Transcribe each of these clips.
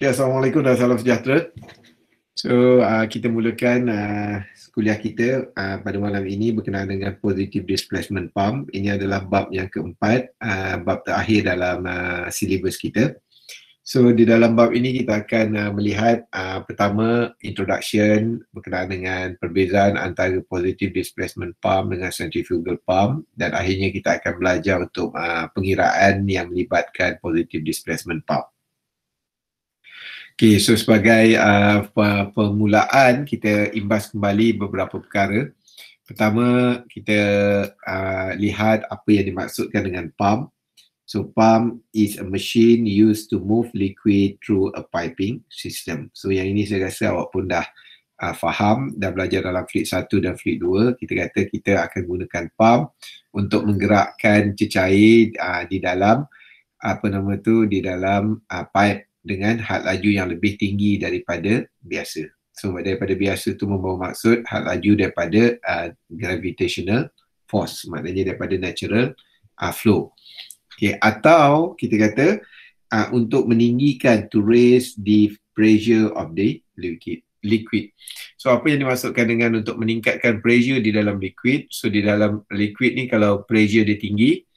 Okay, Assalamualaikum dan salam sejahtera. So, kita mulakan kuliah kita pada malam ini berkenaan dengan Positive Displacement Pump. Ini adalah bab yang keempat, bab terakhir dalam silibus kita. So, di dalam bab ini kita akan melihat pertama, introduction berkenaan dengan perbezaan antara Positive Displacement Pump dengan Centrifugal Pump, dan akhirnya kita akan belajar untuk pengiraan yang melibatkan Positive Displacement Pump. Okay, so sebagai permulaan, kita imbas kembali beberapa perkara. Pertama, kita lihat apa yang dimaksudkan dengan pump. So, pump is a machine used to move liquid through a piping system. So, yang ini saya rasa awak pun dah faham, dah belajar dalam fluid 1 dan fluid 2. Kita kata kita akan gunakan pump untuk menggerakkan cecair di dalam di dalam pipe dengan had laju yang lebih tinggi daripada biasa. So, daripada biasa tu membawa maksud had laju daripada gravitational force, maknanya daripada natural flow. Okay, atau kita kata untuk meninggikan, to raise the pressure of the liquid. So, apa yang dimaksudkan dengan untuk meningkatkan pressure di dalam liquid? So, di dalam liquid ni kalau pressure dia tinggi,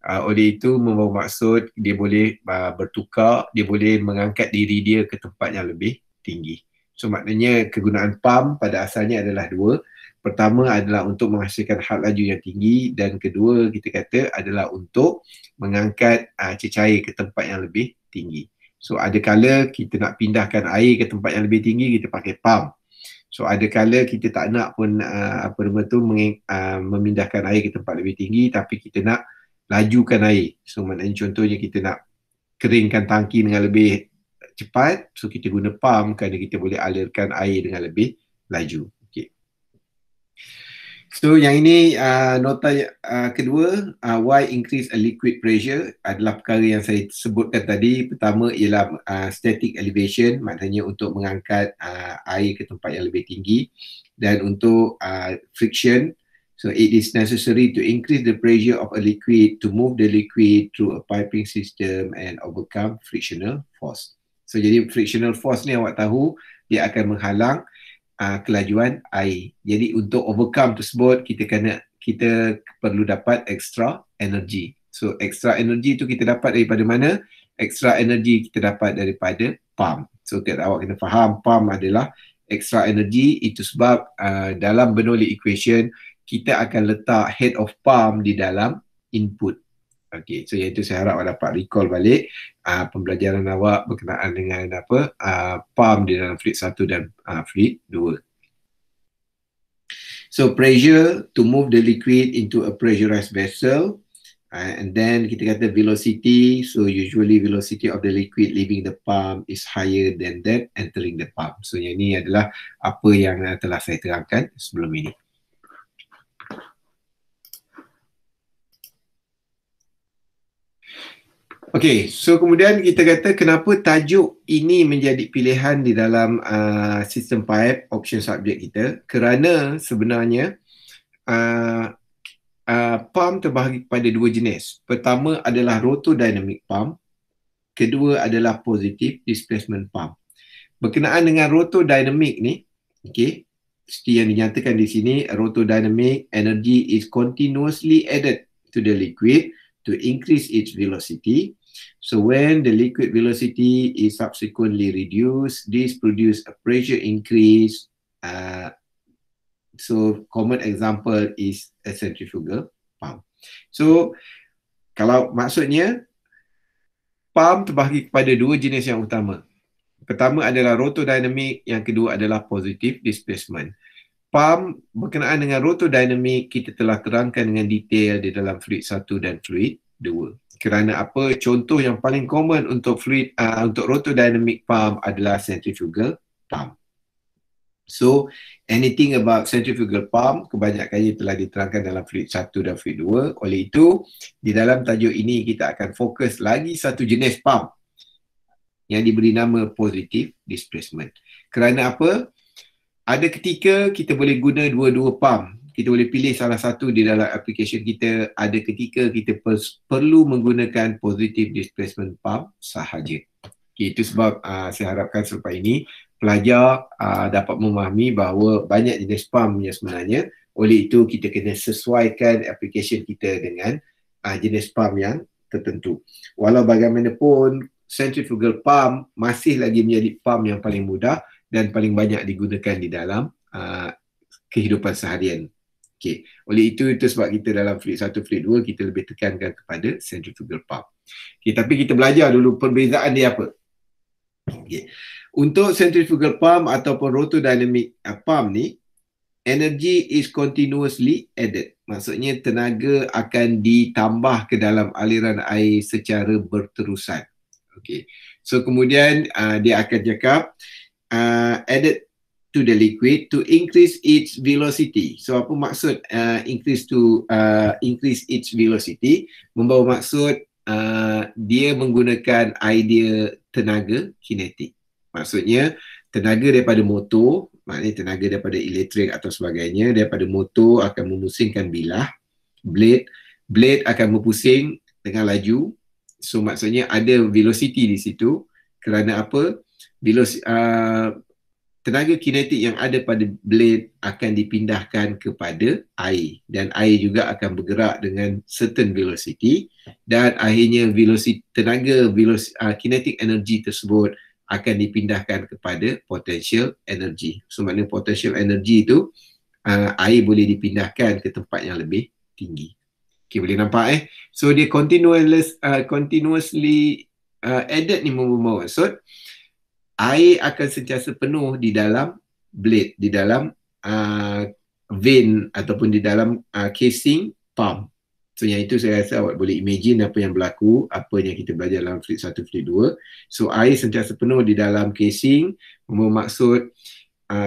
oleh itu membawa maksud dia boleh bertukar, dia boleh mengangkat diri dia ke tempat yang lebih tinggi. So, maknanya kegunaan pump pada asalnya adalah dua. Pertama adalah untuk menghasilkan had laju yang tinggi, dan kedua kita kata adalah untuk mengangkat cecair ke tempat yang lebih tinggi. So, ada kala kita nak pindahkan air ke tempat yang lebih tinggi, kita pakai pump. So, ada kala kita tak nak pun memindahkan air ke tempat lebih tinggi, tapi kita nak lajukan air. So, maknanya contohnya kita nak keringkan tangki dengan lebih cepat, so kita guna pump kerana kita boleh alirkan air dengan lebih laju. Okay. So, yang ini nota kedua, why increase a liquid pressure adalah perkara yang saya sebutkan tadi. Pertama ialah static elevation, maknanya untuk mengangkat air ke tempat yang lebih tinggi, dan untuk friction. So, it is necessary to increase the pressure of a liquid to move the liquid through a piping system and overcome frictional force. So, jadi frictional force ni awak tahu, dia akan menghalang kelajuan air. Jadi, untuk overcome tersebut, kita perlu dapat extra energy. So, extra energy tu kita dapat daripada mana? Extra energy kita dapat daripada pump. So, awak kena faham, pump adalah extra energy. Itu sebab dalam Bernoulli equation, kita akan letak head of pump di dalam input. Okey, so iaitu saya harap awak dapat recall balik pembelajaran awak berkenaan dengan pump di dalam fluid 1 dan fluid 2. So, pressure to move the liquid into a pressurized vessel, and then kita kata velocity. So, usually velocity of the liquid leaving the pump is higher than that entering the pump. So, yang ini adalah apa yang telah saya terangkan sebelum ini. Okey, so kemudian kita kata kenapa tajuk ini menjadi pilihan di dalam sistem pipe option subjek kita, kerana sebenarnya pump terbahagi kepada dua jenis. Pertama adalah rotodynamic pump, kedua adalah positive displacement pump. Berkenaan dengan rotodynamic ni, okey, seperti yang dinyatakan di sini, rotodynamic energy is continuously added to the liquid to increase its velocity. So, when the liquid velocity is subsequently reduced, this produce a pressure increase. So, common example is a centrifugal pump. So, kalau maksudnya, pump terbahagi kepada dua jenis yang utama. Pertama adalah rotodynamic, yang kedua adalah positive displacement. Pump berkenaan dengan rotodynamic kita telah terangkan dengan detail di dalam fluid 1 dan fluid 2. Kerana apa? Contoh yang paling common untuk untuk rotodynamic pump adalah centrifugal pump. So, anything about centrifugal pump kebanyakannya telah diterangkan dalam fluid 1 dan fluid 2. Oleh itu, di dalam tajuk ini kita akan fokus lagi satu jenis pump yang diberi nama positive displacement. Kerana apa? Ada ketika kita boleh guna dua-dua pump. Kita boleh pilih salah satu di dalam application kita. Ada ketika kita perlu menggunakan positive displacement pump sahaja. Okay, itu sebab saya harapkan selepas ini pelajar dapat memahami bahawa banyak jenis pump yang sebenarnya. Oleh itu kita kena sesuaikan application kita dengan jenis pump yang tertentu. Walau bagaimanapun centrifugal pump masih lagi menjadi pump yang paling mudah dan paling banyak digunakan di dalam kehidupan seharian. Okay. Oleh itu sebab kita dalam fleet 1, fleet 2 kita lebih tekankan kepada centrifugal pump. Okay, tapi kita belajar dulu perbezaan dia apa. Okay. Untuk centrifugal pump ataupun rotodynamic pump ni, energy is continuously added. Maksudnya tenaga akan ditambah ke dalam aliran air secara berterusan. Okay. So kemudian dia akan cakap added to the liquid to increase its velocity. So apa maksud increase its velocity? Membawa maksud dia menggunakan idea tenaga kinetik. Maksudnya tenaga daripada motor, maknanya tenaga daripada elektrik atau sebagainya, daripada motor akan memusingkan bilah, blade akan berpusing dengan laju. So maksudnya ada velocity di situ. Kerana apa? Tenaga kinetik yang ada pada blade akan dipindahkan kepada air, dan air juga akan bergerak dengan certain velocity, dan akhirnya tenaga kinetic energy tersebut akan dipindahkan kepada potential energy. So maknanya potential energy itu air boleh dipindahkan ke tempat yang lebih tinggi. Okay, boleh nampak So dia continuously added ni membawa maksud air akan sentiasa penuh di dalam blade, di dalam vein ataupun di dalam casing pump. So yang itu saya rasa awak boleh imagine apa yang berlaku, apa yang kita belajar dalam fleet 1, fleet 2. So air sentiasa penuh di dalam casing, bermaksud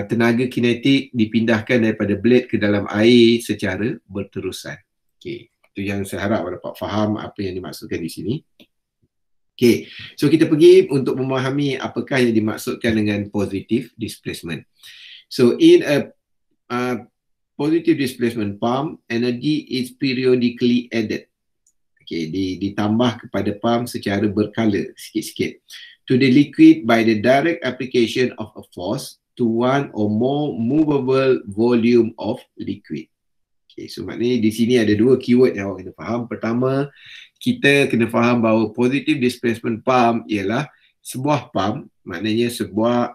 tenaga kinetik dipindahkan daripada blade ke dalam air secara berterusan. Okay. Itu yang saya harap awak dapat faham apa yang dimaksudkan di sini. Okay, so kita pergi untuk memahami apakah yang dimaksudkan dengan positive displacement. So in a positive displacement pump, energy is periodically added. Okay, ditambah kepada pump secara berkala, sikit-sikit. To the liquid by the direct application of a force to one or more movable volume of liquid. Okay, so maknanya di sini ada dua keyword yang awak kena faham. Pertama, kita kena faham bahawa positive displacement pump ialah sebuah pump, maknanya sebuah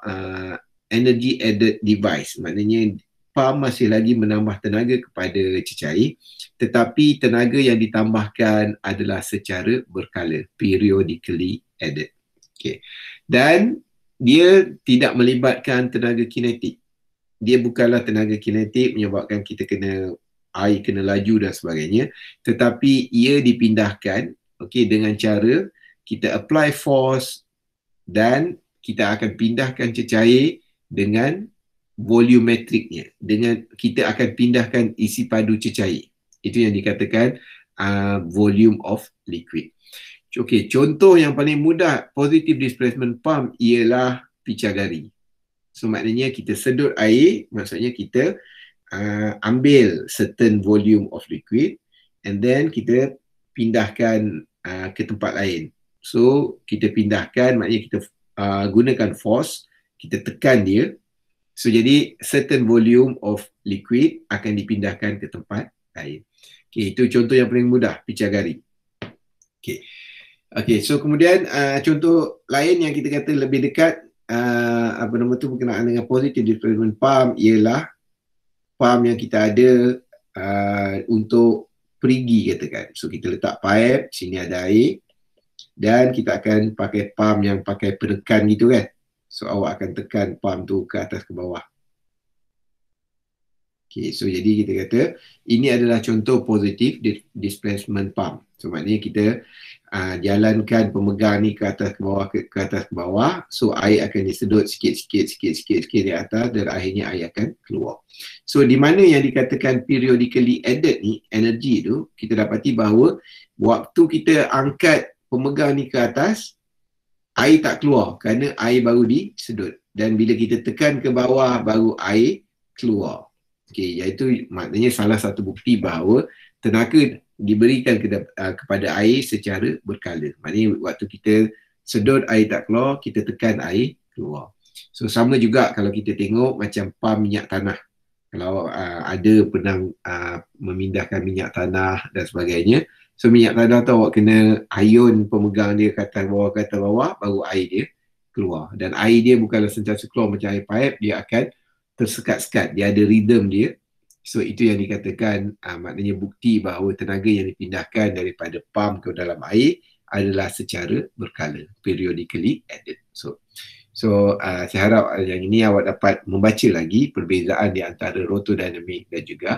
energy added device. Maknanya pump masih lagi menambah tenaga kepada cecair, tetapi tenaga yang ditambahkan adalah secara berkala, periodically added. Okay. Dan dia tidak melibatkan tenaga kinetik. Dia bukanlah tenaga kinetik menyebabkan kita air kena laju dan sebagainya, tetapi ia dipindahkan dengan cara kita apply force dan kita akan pindahkan cecair dengan volumetriknya, dengan kita akan pindahkan isi padu cecair. Itu yang dikatakan volume of liquid. Okay, contoh yang paling mudah positive displacement pump ialah picagari. So maknanya kita sedut air, maksudnya kita ambil certain volume of liquid and then kita pindahkan ke tempat lain. So kita pindahkan, maknanya kita gunakan force, kita tekan dia. So jadi certain volume of liquid akan dipindahkan ke tempat lain. Okay, itu contoh yang paling mudah, picagari. Okay, so kemudian contoh lain yang kita kata lebih dekat berkenaan dengan positive displacement pump ialah pump yang kita ada untuk perigi katakan. So kita letak pipe, sini ada air dan kita akan pakai pump yang pakai penekan gitu kan. So awak akan tekan pump tu ke atas ke bawah. Okay, so jadi kita kata ini adalah contoh positive displacement pump. So maknanya kita jalankan pemegang ni ke atas ke bawah, ke atas ke bawah. So air akan disedut sikit-sikit di atas dan akhirnya air akan keluar. So di mana yang dikatakan periodically added ni, energy tu, kita dapati bahawa waktu kita angkat pemegang ni ke atas, air tak keluar kerana air baru disedut. Dan bila kita tekan ke bawah, baru air keluar. Okay, iaitu maknanya salah satu bukti bahawa tenaga diberikan kepada air secara berkala. Maknanya waktu kita sedut air tak keluar, kita tekan air keluar. So sama juga kalau kita tengok macam pam minyak tanah. Kalau ada pernah memindahkan minyak tanah dan sebagainya, so minyak tanah tu awak kena ayun pemegang dia ke atas bawah, baru air dia keluar. Dan air dia bukanlah sentiasa keluar macam air paip, dia akan tersekat-sekat, dia ada rhythm dia. So itu yang dikatakan maknanya bukti bahawa tenaga yang dipindahkan daripada pam ke dalam air adalah secara berkala, periodically added. So saya harap yang ini awak dapat membaca lagi perbezaan di antara rotodynamic dan juga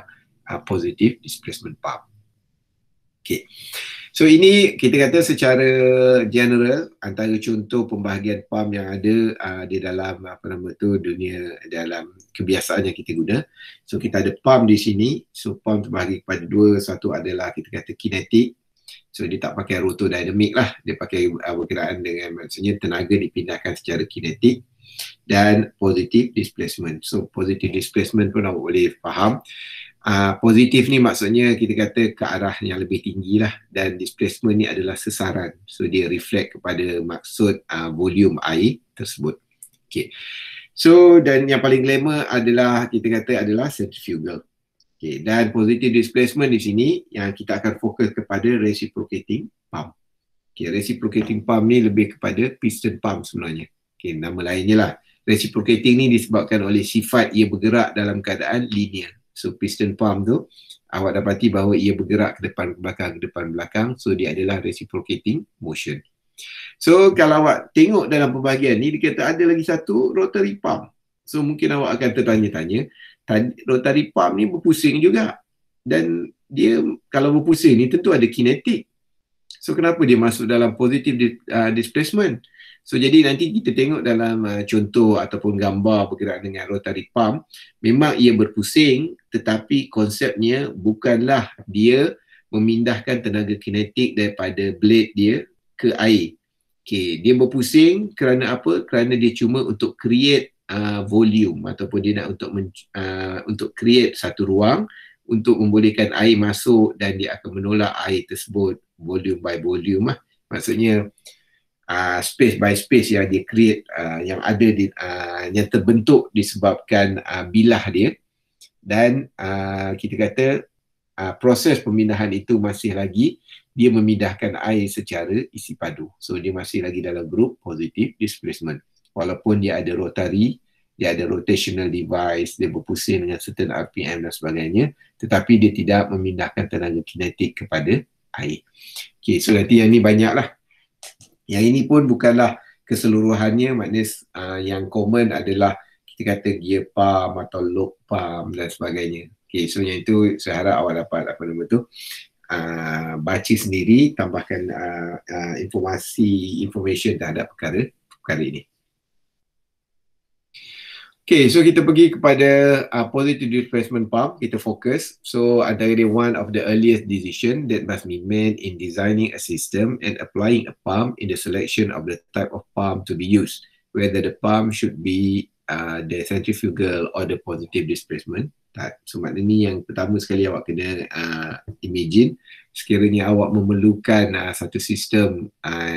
positive displacement pump. Okay. So ini kita kata secara general antara contoh pembahagian pump yang ada di dalam dunia, dalam kebiasaan yang kita guna. So kita ada pump di sini. So pump terbahagi kepada dua. Satu adalah kita kata kinetik. So dia tak pakai rotodynamic lah. Dia pakai bergerak dengan maksudnya tenaga dipindahkan secara kinetik. Dan positive displacement. So positive displacement pun awak boleh faham. Positif ni maksudnya kita kata ke arah yang lebih tinggi lah, dan displacement ni adalah sesaran, so dia reflect kepada maksud volume air tersebut. Okay. So dan yang paling glamour adalah kita kata adalah centrifugal. Okay. Dan positive displacement di sini yang kita akan fokus kepada reciprocating pump. Okay. Reciprocating pump ni lebih kepada piston pump sebenarnya. Okay. Nama lainnya lah. Reciprocating ni disebabkan oleh sifat ia bergerak dalam keadaan linear. So piston pump tu awak dapati bahawa ia bergerak ke depan ke belakang, so dia adalah reciprocating motion. So kalau awak tengok dalam pembahagian ni dia kata ada lagi satu rotary pump. So mungkin awak akan tertanya-tanya, rotary pump ni berpusing juga, dan dia kalau berpusing ni tentu ada kinetik. So kenapa dia masuk dalam positive displacement? So jadi nanti kita tengok dalam contoh ataupun gambar bergerak dengan rotary pump, memang ia berpusing, tetapi konsepnya bukanlah dia memindahkan tenaga kinetik daripada blade dia ke air. Okay, dia berpusing kerana apa? Kerana dia cuma untuk create volume, ataupun dia nak untuk create satu ruang untuk membolehkan air masuk, dan dia akan menolak air tersebut volume by volume lah. Maksudnya space by space yang dia create, yang ada di yang terbentuk disebabkan bilah dia, dan kita kata proses pemindahan itu masih lagi dia memindahkan air secara isi padu. So dia masih lagi dalam grup positive displacement. Walaupun dia ada rotary, dia ada rotational device, dia berpusing dengan certain RPM dan sebagainya, tetapi dia tidak memindahkan tenaga kinetik kepada air. Okay, so nanti yang ni banyaklah. Yang ini pun bukanlah keseluruhannya, maknanya yang common adalah kita kata gear pump atau lock pump dan sebagainya. Okay, so yang itu saya harap awak dapat baca sendiri, tambahkan information terhadap perkara ini. Okay, so kita pergi kepada positive displacement pump, kita fokus. So antara dia one of the earliest decision that must be made in designing a system and applying a pump in the selection of the type of pump to be used, whether the pump should be the centrifugal or the positive displacement type. So maknanya ni yang pertama sekali awak kena imagine, sekiranya awak memerlukan satu sistem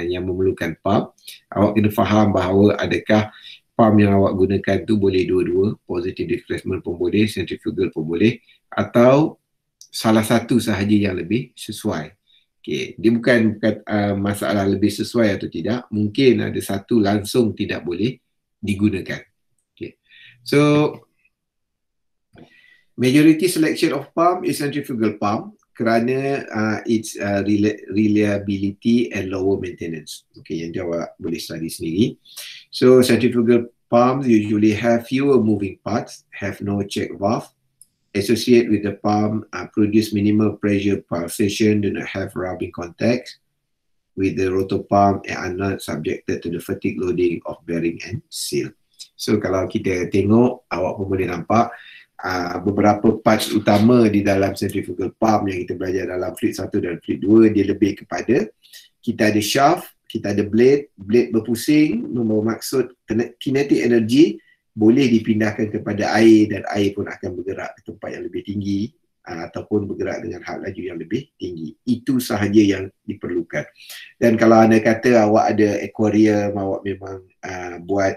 yang memerlukan pump, awak kena faham bahawa adakah pump yang awak gunakan tu boleh dua-dua, positive displacement pun boleh, centrifugal pun boleh, atau salah satu sahaja yang lebih sesuai. Okay. Dia bukan masalah lebih sesuai atau tidak, mungkin ada satu langsung tidak boleh digunakan. Okay. So majority selection of pump is centrifugal pump kerana its reliability and lower maintenance. Okay, yang awak boleh study sendiri. So centrifugal pumps usually have fewer moving parts, have no check valve, associate with the pump, produce minimal pressure pulsation, do not have rubbing contacts with the rotor pump, and are not subjected to the fatigue loading of bearing and seal. So kalau kita tengok, awak pun boleh nampak beberapa parts utama di dalam centrifugal pump yang kita belajar dalam fleet 1 dan fleet 2, dia lebih kepada kita ada shaft, kita ada blade berpusing, membawa maksud kinetic energy boleh dipindahkan kepada air, dan air pun akan bergerak ke tempat yang lebih tinggi ataupun bergerak dengan had laju yang lebih tinggi. Itu sahaja yang diperlukan. Dan kalau anda kata awak ada aquarium, awak memang buat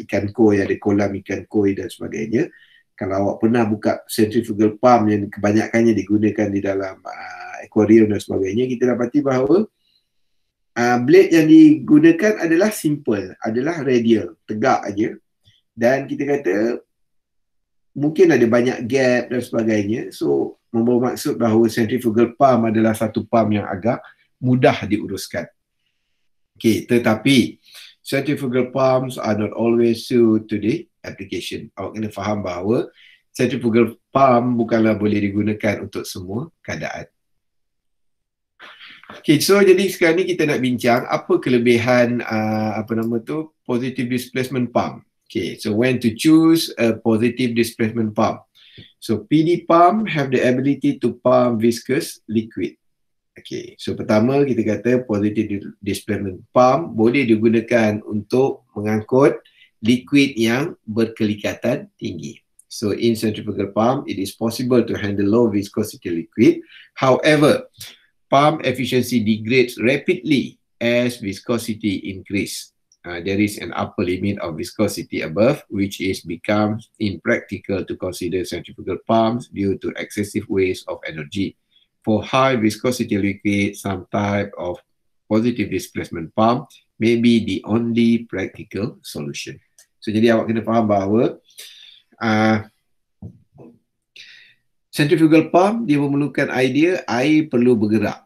ikan koi, ada kolam ikan koi dan sebagainya, kalau awak pernah buka centrifugal pump yang kebanyakannya digunakan di dalam aquarium dan sebagainya, kita dapati bahawa blade yang digunakan adalah simple, adalah radial, tegak aja. Dan kita kata mungkin ada banyak gap dan sebagainya. So, membawa maksud bahawa centrifugal pump adalah satu pump yang agak mudah diuruskan. Okay, tetapi centrifugal pumps are not always suited to the application. Awak kena faham bahawa centrifugal pump bukanlah boleh digunakan untuk semua keadaan. Okay, so jadi sekarang ni kita nak bincang apa kelebihan positive displacement pump. Okay, so when to choose a positive displacement pump. So PD pump have the ability to pump viscous liquid. Okay, so pertama kita kata positive displacement pump boleh digunakan untuk mengangkut liquid yang berkelikatan tinggi. So in centrifugal pump, it is possible to handle low viscosity liquid. However, pump efficiency degrades rapidly as viscosity increase. There is an upper limit of viscosity above, which is becomes impractical to consider centrifugal pumps due to excessive waste of energy. For high viscosity liquid, some type of positive displacement pump may be the only practical solution. So jadi awak kena faham bahawa centrifugal pump dia memerlukan idea air perlu bergerak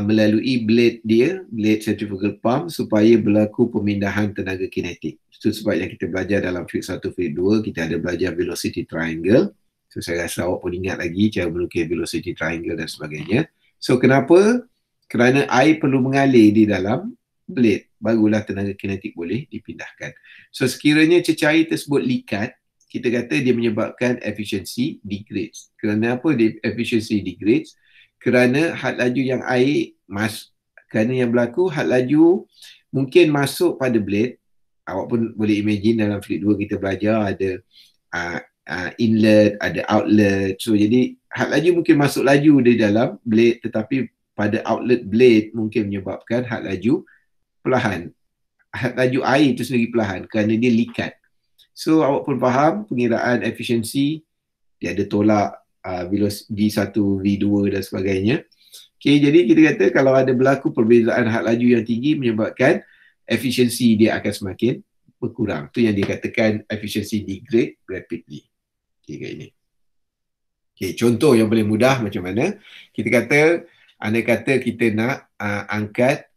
melalui blade dia, blade centrifugal pump supaya berlaku pemindahan tenaga kinetik. Itu sebab yang kita belajar dalam field 1, field 2, kita ada belajar velocity triangle. So saya rasa awak pun ingat lagi cara melukis velocity triangle dan sebagainya. So kenapa? Kerana air perlu mengalir di dalam blade, barulah tenaga kinetik boleh dipindahkan. So sekiranya cecair tersebut likat, kita kata dia menyebabkan efficiency degrades. Kerana apa dia efficiency degrades? Kerana had laju yang air kerana yang berlaku had laju mungkin masuk pada blade. Awak pun boleh imagine dalam fluid 2 kita belajar ada inlet, ada outlet. So jadi had laju mungkin masuk laju di dalam blade, tetapi pada outlet blade mungkin menyebabkan had laju perlahan. Had laju air itu sendiri perlahan kerana dia likat. So awak pun faham pengiraan efisiensi, dia ada tolak V1, V2 dan sebagainya. Okay, jadi kita kata kalau ada berlaku perbezaan had laju yang tinggi menyebabkan efisiensi dia akan semakin berkurang. Itu yang dikatakan efficiency degrade rapidly. Okay, kayak ini. Okay, contoh yang paling mudah macam mana? Kita kata, anda kata kita nak angkat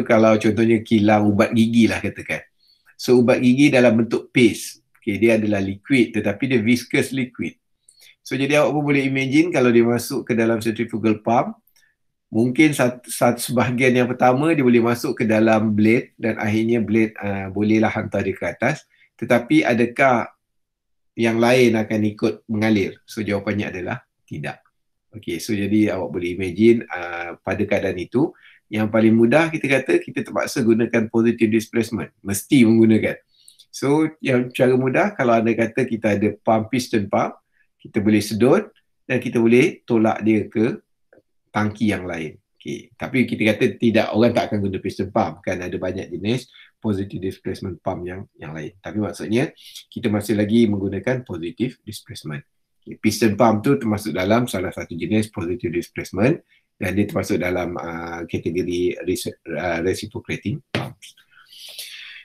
kalau contohnya kilang ubat gigi lah katakan. So ubat gigi dalam bentuk paste. Okay, dia adalah liquid tetapi dia viscous liquid. So jadi awak pun boleh imagine kalau dia masuk ke dalam centrifugal pump, mungkin sebahagian yang pertama dia boleh masuk ke dalam blade dan akhirnya blade bolehlah hantar dia ke atas. Tetapi adakah yang lain akan ikut mengalir? So jawapannya adalah tidak. Okay, so jadi awak boleh imagine pada keadaan itu, yang paling mudah kita kata kita terpaksa gunakan positive displacement. Mesti menggunakan. So yang cara mudah kalau anda kata kita ada pump piston pump, kita boleh sedut dan kita boleh tolak dia ke tangki yang lain. Okay. Tapi kita kata tidak, orang tak akan guna piston pump kan, ada banyak jenis positive displacement pump yang lain. Tapi maksudnya kita masih lagi menggunakan positive displacement. Okay. Piston pump tu termasuk dalam salah satu jenis positive displacement dan dia termasuk dalam kategori reciprocating pumps.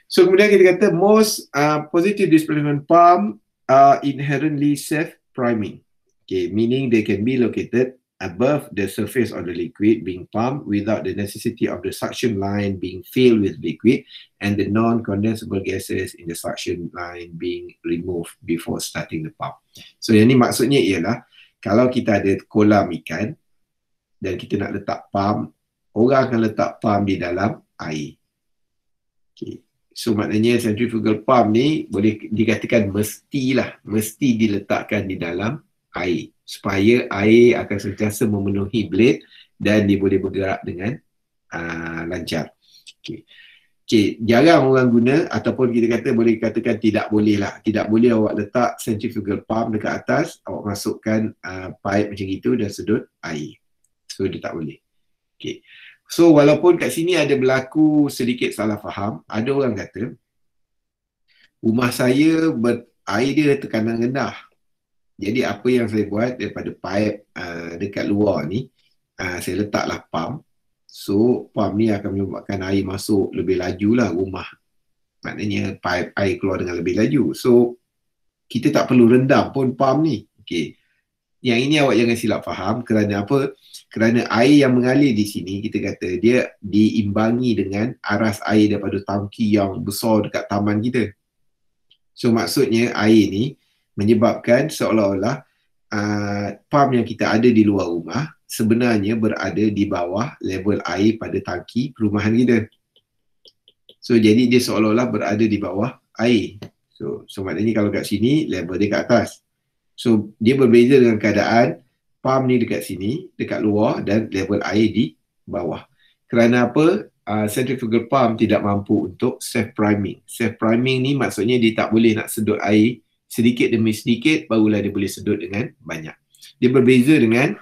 So kemudian kita kata most positive displacement pump are inherently self-priming. Okay, meaning they can be located above the surface of the liquid being pumped without the necessity of the suction line being filled with liquid and the non-condensable gases in the suction line being removed before starting the pump. So yang ni maksudnya ialah kalau kita ada kolam ikan dan kita nak letak pump, orang akan letak pump di dalam air. Okay. So maknanya centrifugal pump ni boleh dikatakan mesti diletakkan di dalam air supaya air akan sentiasa memenuhi blade dan dia boleh bergerak dengan lancar. Okay. Okay, jarang orang guna ataupun kita kata boleh katakan tidak boleh lah. Tidak boleh awak letak centrifugal pump dekat atas, awak masukkan pipe macam itu dan sedut air. So dia tak boleh. Okay. So walaupun kat sini ada berlaku sedikit salah faham, ada orang kata rumah saya air dia tekanan rendah. Jadi apa yang saya buat daripada pipe dekat luar ni, saya letaklah pump. So pump ni akan menyebabkan air masuk lebih laju lah rumah. Maknanya pipe air keluar dengan lebih laju. So kita tak perlu rendam pun pump ni. Okay. Yang ini awak jangan silap faham. Kerana apa? Kerana air yang mengalir di sini, kita kata dia diimbangi dengan aras air daripada tangki yang besar dekat taman kita. So maksudnya air ni menyebabkan seolah-olah pump yang kita ada di luar rumah sebenarnya berada di bawah level air pada tangki perumahan kita. So jadi dia seolah-olah berada di bawah air. So maknanya kalau kat sini level dia kat atas. So dia berbeza dengan keadaan pump ni dekat sini, dekat luar dan level air di bawah. Kerana apa? Centrifugal pump tidak mampu untuk self priming. Self priming ni maksudnya dia tak boleh nak sedut air sedikit demi sedikit barulah dia boleh sedut dengan banyak. Dia berbeza dengan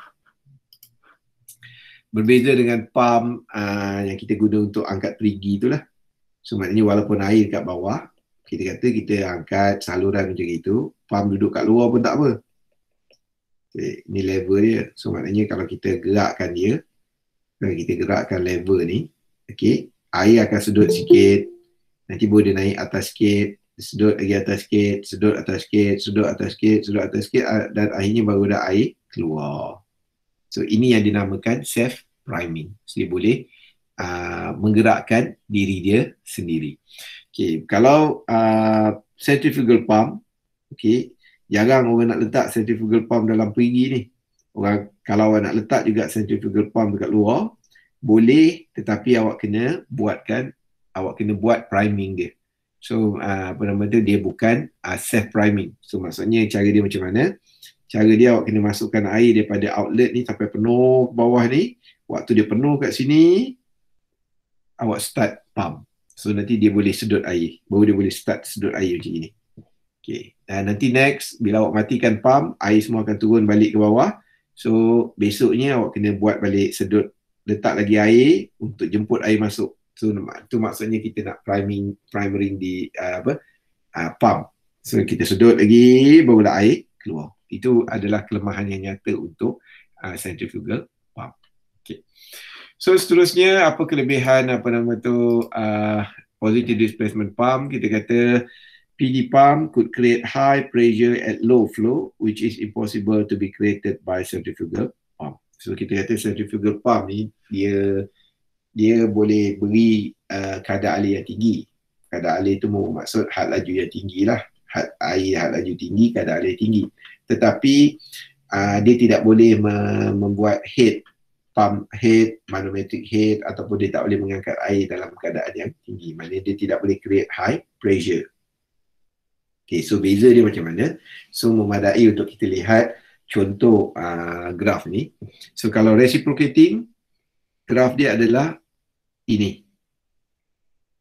pump yang kita guna untuk angkat perigi itulah. So maknanya walaupun air dekat bawah, kita kata kita angkat saluran macam itu, pump duduk kat luar pun tak apa. Okay, ni level dia. So maknanya kalau kita gerakkan dia, kalau kita gerakkan level ni, okay, air akan sedut sikit, nanti boleh naik atas sikit, sedut lagi atas sikit, sedut atas sikit, sedut atas sikit, sedut atas sikit, dan akhirnya baru dah air keluar. So ini yang dinamakan self priming. So dia boleh menggerakkan diri dia sendiri. Okay, kalau centrifugal pump, okay, jarang orang nak letak centrifugal pump dalam perigi ni. Kalau awak nak letak juga centrifugal pump dekat luar, boleh, tetapi awak kena buat priming dia. So apa nama tu, dia bukan self priming. So maksudnya cara dia macam mana? Cara dia awak kena masukkan air daripada outlet ni sampai penuh ke bawah ni. Waktu dia penuh kat sini, awak start pump. So nanti dia boleh sedut air. Baru dia boleh start sedut air macam ni. Okay. Dan nanti next, bila awak matikan pump, air semua akan turun balik ke bawah. So besoknya awak kena buat balik sedut, letak lagi air untuk jemput air masuk. So itu maksudnya kita nak primering di pump. So kita sedut lagi, barulah air keluar. Itu adalah kelemahan yang nyata untuk centrifugal pump. Okay. So seterusnya, apa kelebihan positive displacement pump? Kita kata PD pump could create high pressure at low flow, which is impossible to be created by centrifugal pump. So kita kata centrifugal pump ni dia boleh beri kadar alir yang tinggi. Kadar alir tu maksud had laju yang tinggi lah. Had laju tinggi, kadar alir tinggi. Tetapi dia tidak boleh membuat pump head, manometric head, ataupun dia tak boleh mengangkat air dalam keadaan yang tinggi. Maknanya dia tidak boleh create high pressure. Okay, so beza dia macam mana? So memadai untuk kita lihat contoh graf ni. So kalau reciprocating, graf dia adalah ini.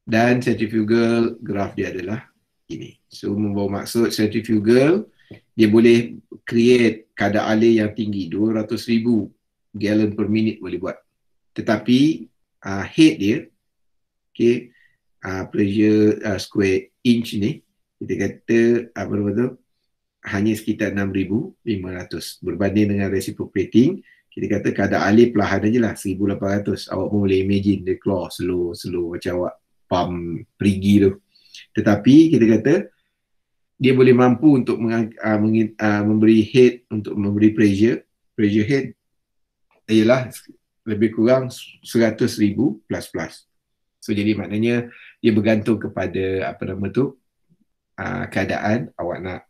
Dan centrifugal, graf dia adalah ini. So membawa maksud centrifugal, dia boleh create kadar alir yang tinggi, 200,000 gallon per minute boleh buat. Tetapi head dia, okay, pressure square inch ni, kita kata hanya sekitar 6,500. Berbanding dengan reciprocating, kita kata kadar alir perlahan aje lah, 1,800. Awak pun boleh imagine dia keluar slow macam awak pump perigi tu. Tetapi kita kata dia boleh mampu untuk memberi head, untuk memberi pressure head ialah lebih kurang 100,000 plus. So jadi maknanya dia bergantung kepada keadaan awak nak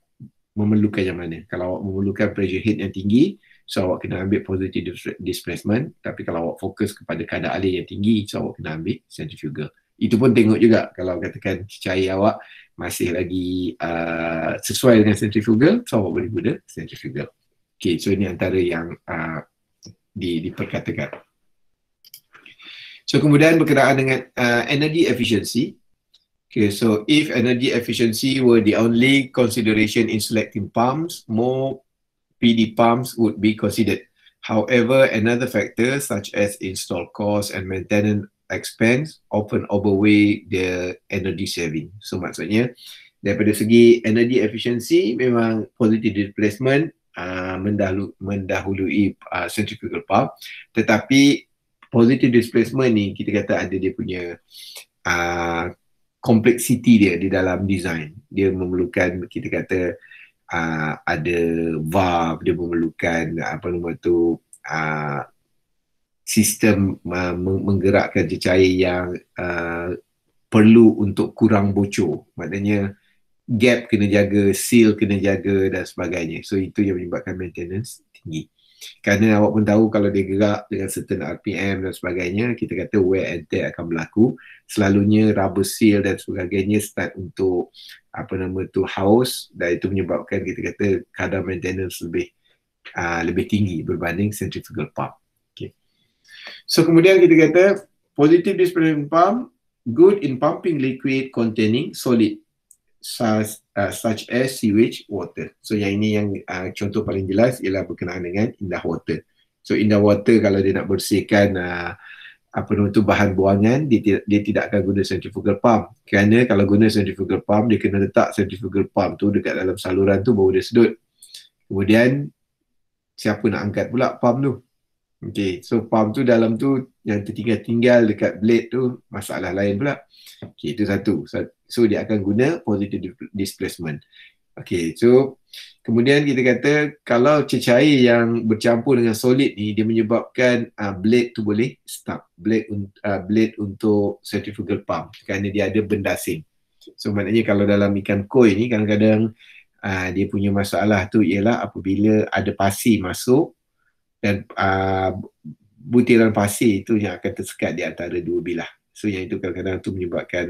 memerlukan yang mana. Kalau awak memerlukan pressure head yang tinggi, so awak kena ambil positive displacement. Tapi kalau awak fokus kepada kadar alir yang tinggi, so awak kena ambil centrifugal. Itu pun tengok juga kalau katakan cecair awak masih lagi sesuai dengan centrifugal, so awak boleh guna centrifugal. Okay, so ini antara yang diperkatakan. So So kemudian berkenaan dengan energy efficiency. Okay, so if energy efficiency were the only consideration in selecting pumps, more PD pumps would be considered. However, another factor such as install cost and maintenance expense often overweigh the energy saving. So maksudnya daripada segi energy efficiency memang positive displacement mendahului centrifugal pump, tetapi positive displacement ni kita kata ada dia punya kompleksiti dia di dalam design. Dia memerlukan kita kata ada valve, dia memerlukan sistem menggerakkan cecair yang perlu untuk kurang bocor. Maknanya gap kena jaga, seal kena jaga dan sebagainya. So itu yang menyebabkan maintenance tinggi. Kerana awak pun tahu kalau dia gerak dengan certain RPM dan sebagainya, kita kata wear and tear akan berlaku. Selalunya rubber seal dan sebagainya start untuk haus, dan itu menyebabkan kita kata kadar maintenance lebih tinggi berbanding centrifugal pump. Okay. So kemudian kita kata positive displacement pump good in pumping liquid containing solid such as sewage water. So yang ini yang contoh paling jelas ialah berkenaan dengan indah water. So indah water kalau dia nak bersihkan bahan buangan, dia tidak akan guna centrifugal pump. Kerana kalau guna centrifugal pump, dia kena letak centrifugal pump tu dekat dalam saluran tu baru dia sedut. Kemudian siapa nak angkat pula pump tu? Okay, so pump tu dalam tu yang tertinggal dekat blade tu masalah lain pula. Okay, itu satu. So dia akan guna positive displacement. Okay, so kemudian kita kata kalau cecair yang bercampur dengan solid ni, dia menyebabkan blade tu boleh stuck. Blade untuk centrifugal pump kerana dia ada bendasing. So maknanya kalau dalam ikan koi ni kadang-kadang dia punya masalah tu ialah apabila ada pasir masuk dan butiran pasir itu yang akan tersekat di antara dua bilah. So yang itu kadang-kadang tu menyebabkan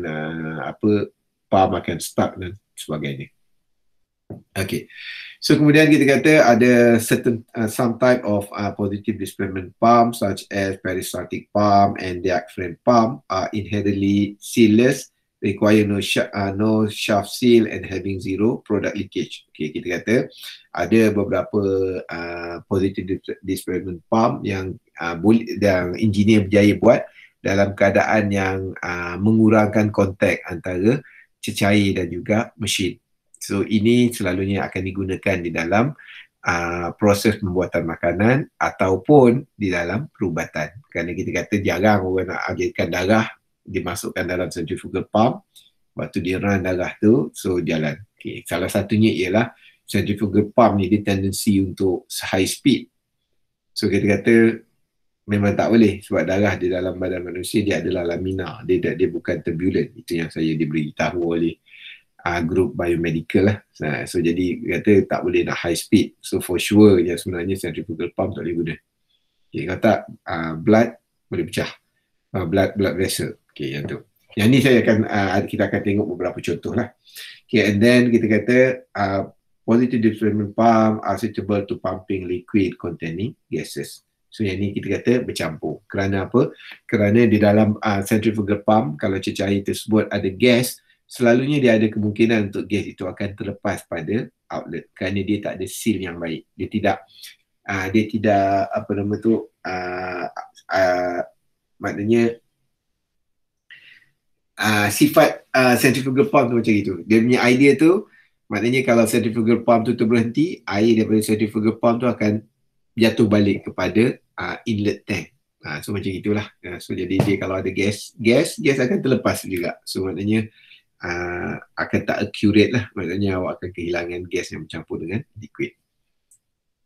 pump akan stuck dan sebagainya. Okay. So kemudian kita kata ada some type of positive displacement pump such as peristaltic pump and diaphragm pump are inherently sealless, require no shaft seal and having zero product leakage. Okay, kita kata ada beberapa positive displacement pump yang engineer berjaya buat dalam keadaan yang mengurangkan kontak antara cecair dan juga mesin. So ini selalunya akan digunakan di dalam proses pembuatan makanan ataupun di dalam perubatan. Kerana kita kata jarang orang nak alirkan darah dimasukkan dalam centrifugal pump, waktu dia run darah tu, so jalan. Okay. Salah satunya ialah centrifugal pump ni dia tendensi untuk high speed. So kita kata memang tak boleh sebab darah di dalam badan manusia dia adalah laminar, dia bukan turbulent. Itu yang saya diberitahu oleh grup biomedical lah. So jadi kata tak boleh nak high speed. So for sure yang sebenarnya centrifugal pump tak boleh guna. Okay, kalau tak blood boleh pecah. Blood vessel. Okay, yang tu. Yang ni kita akan tengok beberapa contoh lah. Okay, and then kita kata positive displacement pump are suitable to pumping liquid containing gases. So yang ni kita kata bercampur. Kerana apa? Kerana di dalam centrifugal pump, kalau cecair tersebut ada gas, selalunya dia ada kemungkinan untuk gas itu akan terlepas pada outlet. Kerana dia tak ada seal yang baik. Dia tidak maknanya sifat centrifugal pump tu macam itu. Dia punya idea tu, maknanya kalau centrifugal pump tu terberhenti, air daripada centrifugal pump tu akan jatuh balik kepada inlet tank. So macam itulah. So jadi dia kalau ada gas akan terlepas juga. So maknanya akan tak accurate lah. Maknanya awak akan kehilangan gas yang bercampur dengan liquid.